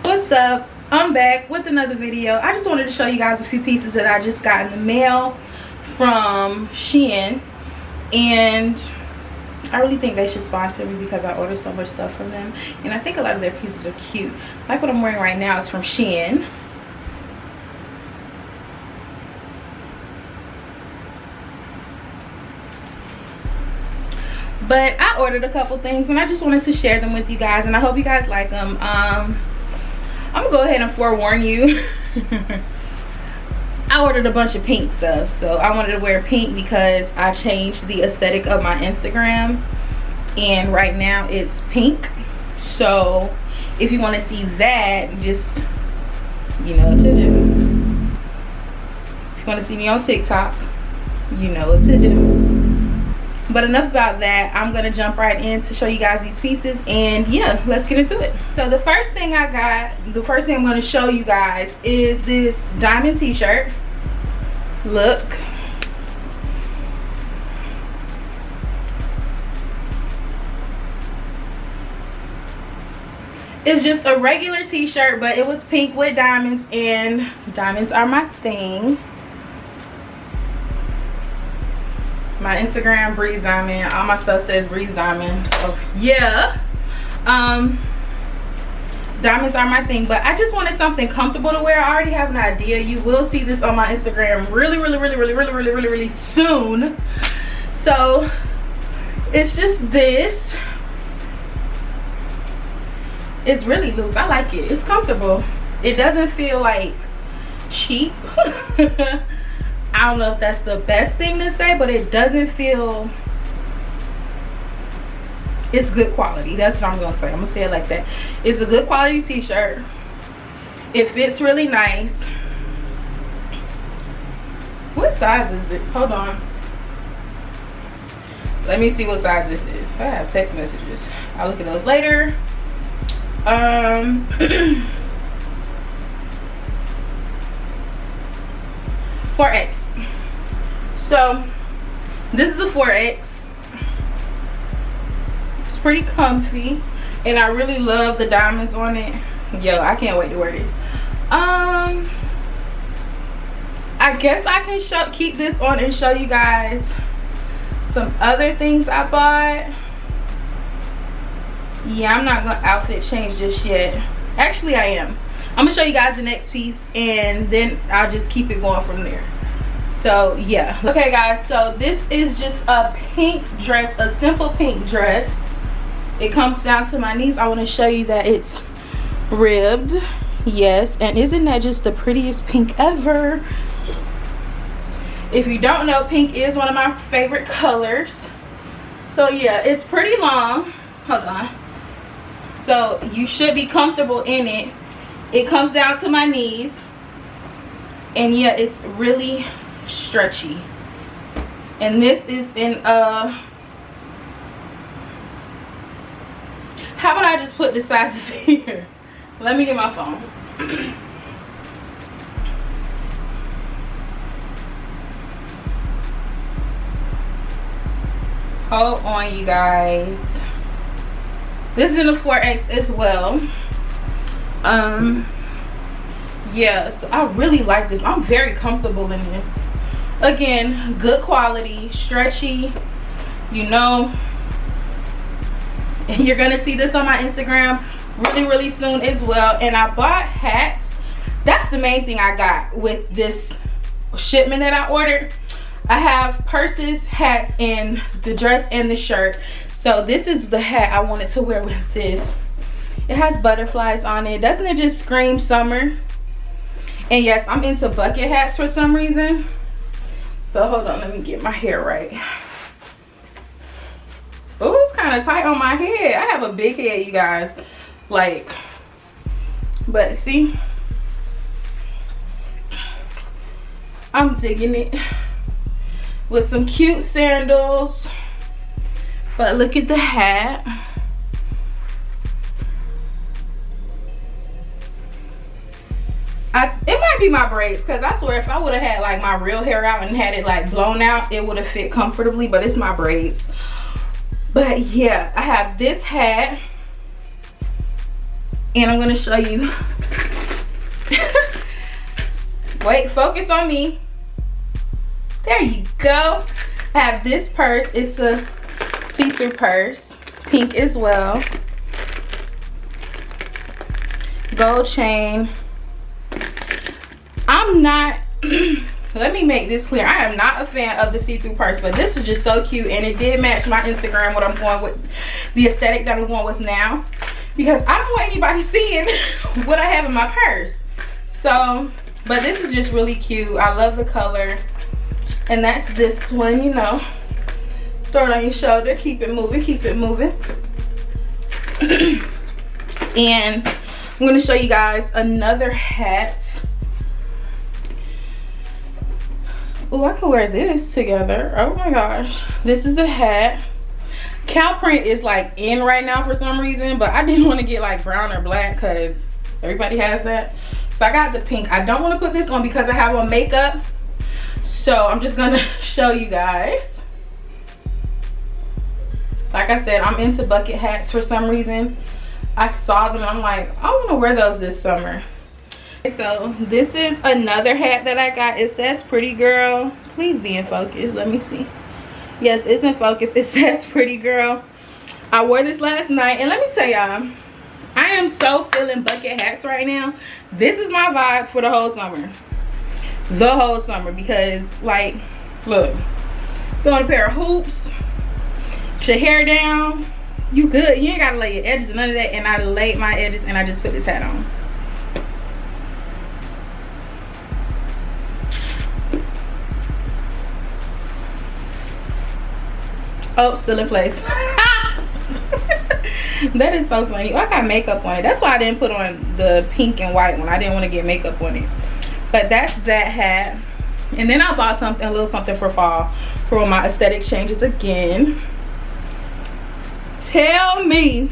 What's up? I'm back with another video. I just wanted to show you guys a few pieces that I just got in the mail from Shein, and I really think they should sponsor me because I ordered so much stuff from them, and I think a lot of their pieces are cute. Like what I'm wearing right now is from Shein. But I ordered a couple things and I just wanted to share them with you guys, and I hope you guys like them. I'm gonna go ahead and forewarn you. I ordered a bunch of pink stuff, so I wanted to wear pink because I changed the aesthetic of my Instagram, and right now it's pink. So if you want to see that, just, you know what to do. If you want to see me on TikTok, you know what to do. But enough about that. I'm gonna jump right in to show you guys these pieces, and yeah, let's get into it. So the first thing I got, the first thing I'm gonna show you guys is this diamond t-shirt. Look. It's just a regular t-shirt, but it was pink with diamonds, and diamonds are my thing. My Instagram, Breeze Diamond. All my stuff says Breeze Diamond. So yeah, diamonds are my thing. But I just wanted something comfortable to wear. I already have an idea. You will see this on my Instagram really soon. So it's just this. It's really loose. I like it. It's comfortable. It doesn't feel like cheap. I don't know if that's the best thing to say, but it doesn't feel, it's good quality. That's what I'm gonna say. I'm gonna say it like that. It's a good quality t-shirt. It fits really nice. What size is this? Hold on, let me see what size this is. I have text messages. I'll look at those later. 4X. So this is a 4X. It's pretty comfy, and I really love the diamonds on it. Yo, I can't wait to wear this. I guess I can keep this on and show you guys some other things I bought. Yeah, I'm not gonna outfit change just yet. Actually, I am. I'm gonna show you guys the next piece, and then I'll just keep it going from there. So yeah, okay guys, so this is just a pink dress, a simple pink dress. It comes down to my knees. I want to show you that it's ribbed. Yes, and isn't that just the prettiest pink ever? If you don't know, pink is one of my favorite colors. So yeah, it's pretty long. Hold on. So you should be comfortable in it. It comes down to my knees, and yeah, it's really stretchy. And this is in how about I just put the sizes here? Let me get my phone. Hold on, you guys. This is in a 4X as well. Yeah, so I really like this. I'm very comfortable in this. Again, good quality, stretchy, you know. And you're gonna see this on my Instagram really soon as well. And I bought hats. That's the main thing I got with this shipment that I ordered. I have purses, hats, and the dress and the shirt. So this is the hat I wanted to wear with this. It has butterflies on it. Doesn't it just scream summer? And yes, I'm into bucket hats for some reason. So hold on, let me get my hair right. Oh, it's kind of tight on my head. I have a big head, you guys. Like, but see, I'm digging it. With some cute sandals. But look at the hat. It might be my braids, because I swear if I would have had like my real hair out and had it like blown out, it would have fit comfortably, but it's my braids. But yeah, I have this hat. And I'm gonna show you. Wait, focus on me. There you go. I have this purse. It's a see-through purse, pink as well. Gold chain. I'm not let me make this clear. I am not a fan of the see-through purse, but this is just so cute, and it did match my Instagram, what I'm going with, the aesthetic that I'm going with now, because I don't want anybody seeing what I have in my purse. So, but this is just really cute. I love the color. And that's this one, you know. Throw it on your shoulder, keep it moving, keep it moving. And I'm gonna show you guys another hat. Oh, I could wear this together. Oh my gosh. This is the hat. Cow print is like in right now for some reason, but I didn't want to get like brown or black because everybody has that. So I got the pink. I don't want to put this on because I have on makeup. So I'm just gonna show you guys. Like I said, I'm into bucket hats for some reason. I saw them, I'm like, I want to wear those this summer. So this is another hat that I got. It says Pretty Girl. Please be in focus. Let me see. Yes, it's in focus. It says Pretty Girl. I wore this last night, and let me tell y'all, I am so feeling bucket hats right now. This is my vibe for the whole summer. The whole summer, because like, look, throw on a pair of hoops, put your hair down, you good. You ain't gotta lay your edges and none of that. And I laid my edges and I just put this hat on. Oh, still in place. That is so funny. Oh, I got makeup on it. That's why I didn't put on the pink and white one. I didn't want to get makeup on it. But that's that hat. And then I bought something, a little something for fall, for when my aesthetic changes again. Tell me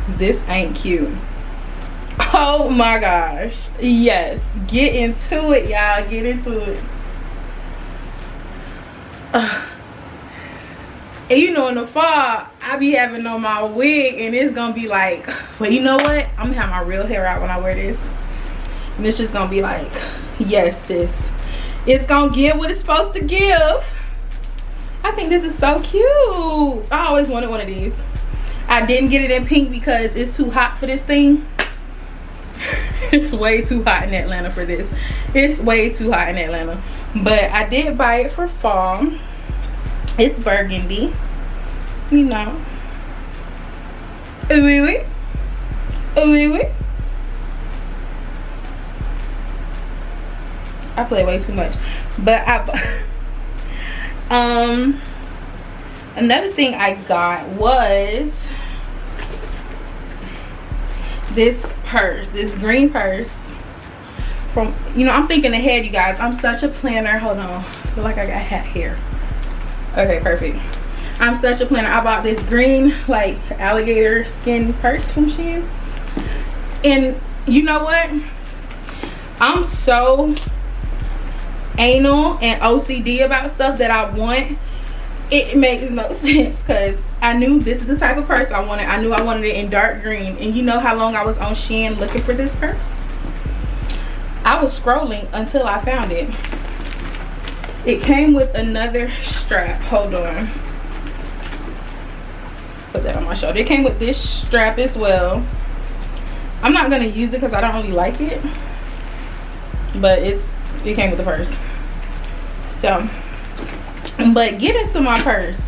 this ain't cute. Oh my gosh. Yes. Get into it, y'all. Get into it. And you know, in the fall, I be having on my wig and it's gonna be like, but you know what? I'm gonna have my real hair out when I wear this. And it's just gonna be like, yes, sis. It's gonna give what it's supposed to give. I think this is so cute. I always wanted one of these. I didn't get it in pink because it's too hot for this thing. It's way too hot in Atlanta for this. It's way too hot in Atlanta. But I did buy it for fall. It's burgundy, you know. Ooh wee. Ooh wee. I play way too much. But another thing I got was this purse, this green purse from, you know, I'm thinking ahead, you guys. I'm such a planner. Hold on, I feel like I got hat here. Okay, perfect. I'm such a planner. I bought this green like alligator skin purse from Shein. And you know what? I'm so anal and OCD about stuff that I want. It makes no sense because I knew this is the type of purse I wanted. I knew I wanted it in dark green. And you know how long I was on Shein looking for this purse? I was scrolling until I found it. It came with another strap. Hold on. Put that on my shoulder. It came with this strap as well. I'm not going to use it because I don't really like it. But it came with the purse. So, but get into my purse.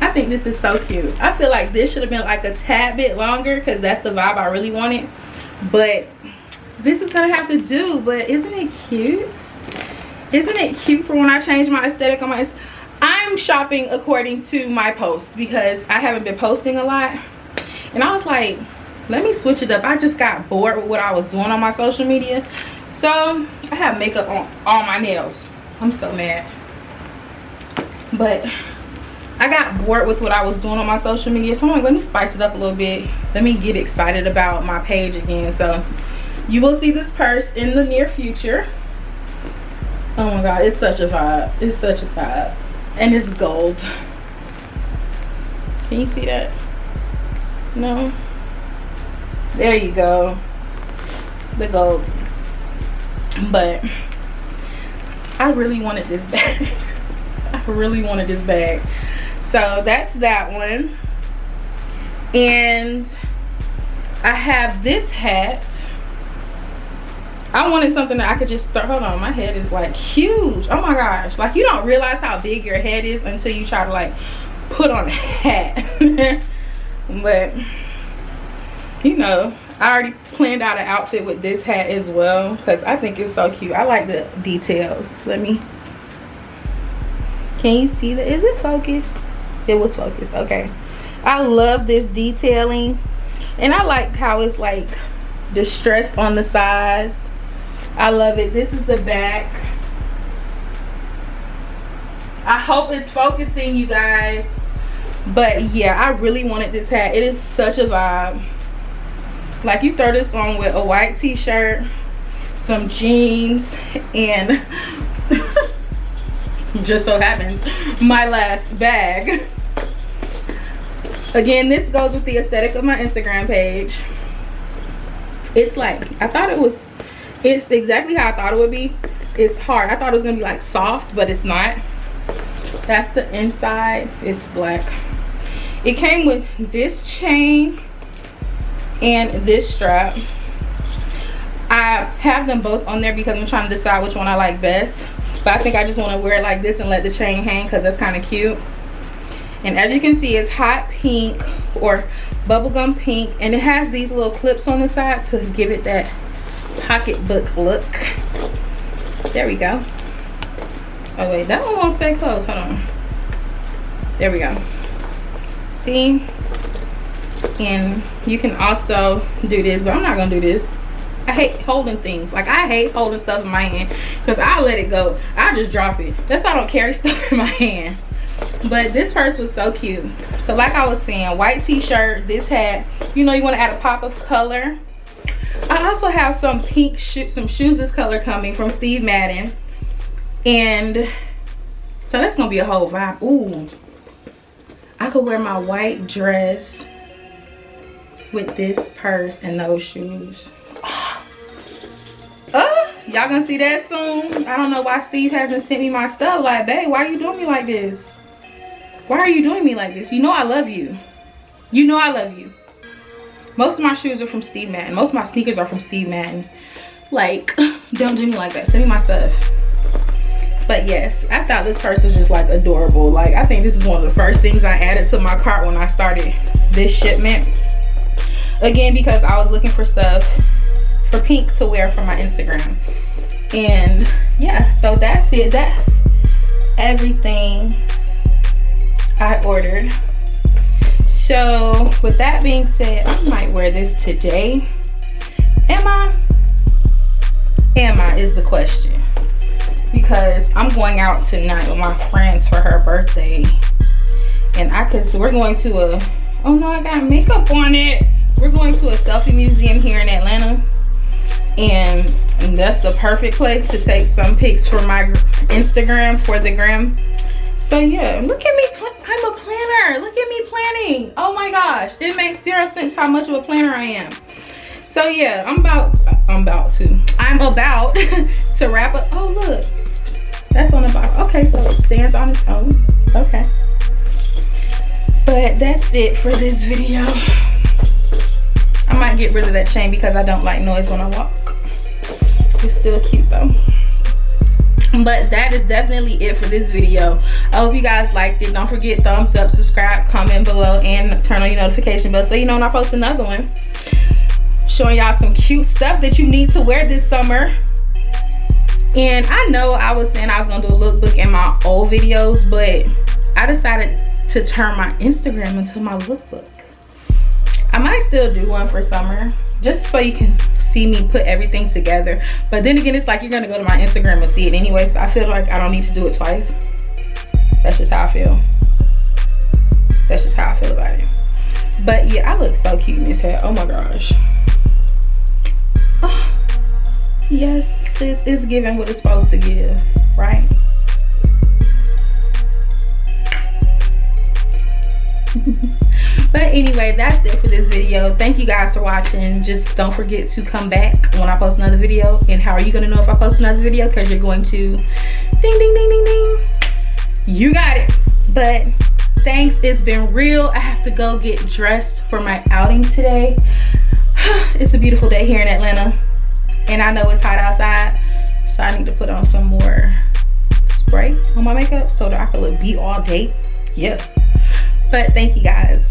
I think this is so cute. I feel like this should have been like a tad bit longer because that's the vibe I really wanted. But this is gonna have to do. But isn't it cute? Isn't it cute for when I change my aesthetic on my... I'm shopping according to my posts because I haven't been posting a lot. And I was like, let me switch it up. I just got bored with what I was doing on my social media. So I have makeup on all my nails. I'm so mad. But I got bored with what I was doing on my social media. So I'm like, let me spice it up a little bit. Let me get excited about my page again. So you will see this purse in the near future. Oh my god, it's such a vibe. It's such a vibe. And it's gold. Can you see that? No. There you go. The gold. But I really wanted this bag. I really wanted this bag. So that's that one. And I have this hat. I wanted something that I could just throw. Hold on, my head is like huge. Oh my gosh. Like, you don't realize how big your head is until you try to like put on a hat. But you know, I already planned out an outfit with this hat as well because I think it's so cute. I like the details. Let me, can you see that? Is it focused? It was focused. Okay. I love this detailing, and I like how it's like distressed on the sides. I love it. This is the back. I hope it's focusing, you guys. But yeah, I really wanted this hat. It is such a vibe. Like, you throw this on with a white t-shirt, some jeans, and just so happens my last bag. Again, this goes with the aesthetic of my Instagram page. It's like, it's exactly how I thought it would be. It's hard. I thought it was gonna be like soft, but it's not. That's the inside. It's black. It came with this chain and this strap. I have them both on there because I'm trying to decide which one I like best. But I think I just want to wear it like this and let the chain hang because that's kind of cute. And as you can see, it's hot pink or bubblegum pink, and it has these little clips on the side to give it that pocketbook look. There we go. Oh wait, that one won't stay closed. Hold on. There we go. See? And you can also do this, but I'm not gonna do this. I hate holding things. Like, I hate holding stuff in my hand because I'll let it go. I just drop it. That's why I don't carry stuff in my hand. But this purse was so cute. So like I was saying, white t-shirt, this hat. You know, you want to add a pop of color. I also have some pink some shoes this color coming from Steve Madden. And so that's gonna be a whole vibe. Ooh, I could wear my white dress with this purse and those shoes. Y'all gonna see that soon. I don't know why Steve hasn't sent me my stuff. Like, babe, why are you doing me like this? Why are you doing me like this? You know I love you. You know I love you. Most of my shoes are from Steve Madden. Most of my sneakers are from Steve Madden. Like, don't do me like that. Send me my stuff. But yes, I thought this purse was just like adorable. Like, I think this is one of the first things I added to my cart when I started this shipment. Again, because I was looking for stuff for pink to wear for my Instagram. And yeah, so that's it. That's everything I ordered. So with that being said, I might wear this today. Am I is the question, because I'm going out tonight with my friends for her birthday, and we're going to a, oh no, I got makeup on it. We're going to a selfie museum here in Atlanta, and that's the perfect place to take some pics for my Instagram, for the gram. So yeah, look at me, I'm a planner. Look at me planning. Oh my gosh, it makes 0 sense how much of a planner I am. So yeah, I'm about to wrap up. Oh look, that's on the bottom. Okay, so it stands on its own. Okay, but that's it for this video. I might get rid of that chain because I don't like noise when I walk. It's still cute though. But that is definitely it for this video. I hope you guys liked it. Don't forget, thumbs up, subscribe, comment below, and turn on your notification bell so you know when I post another one. Showing y'all some cute stuff that you need to wear this summer. And I know I was saying I was gonna do a lookbook in my old videos, but I decided to turn my Instagram into my lookbook. I might still do one for summer, just so you can see me put everything together. But then again, it's like you're gonna go to my Instagram and see it anyway, so I feel like I don't need to do it twice. That's just how I feel. That's just how I feel about it. But yeah, I look so cute in this hat. Oh my gosh. Oh, yes, sis, it's giving what it's supposed to give, right? But anyway, that's it for this video. Thank you guys for watching. Just don't forget to come back when I post another video. And how are you gonna know if I post another video? Because you're going to ding ding ding ding ding. You got it. But thanks, it's been real. I have to go get dressed for my outing today. It's a beautiful day here in Atlanta, and I know it's hot outside, so I need to put on some more spray on my makeup so that I can look beat all day. Yeah. But thank you guys.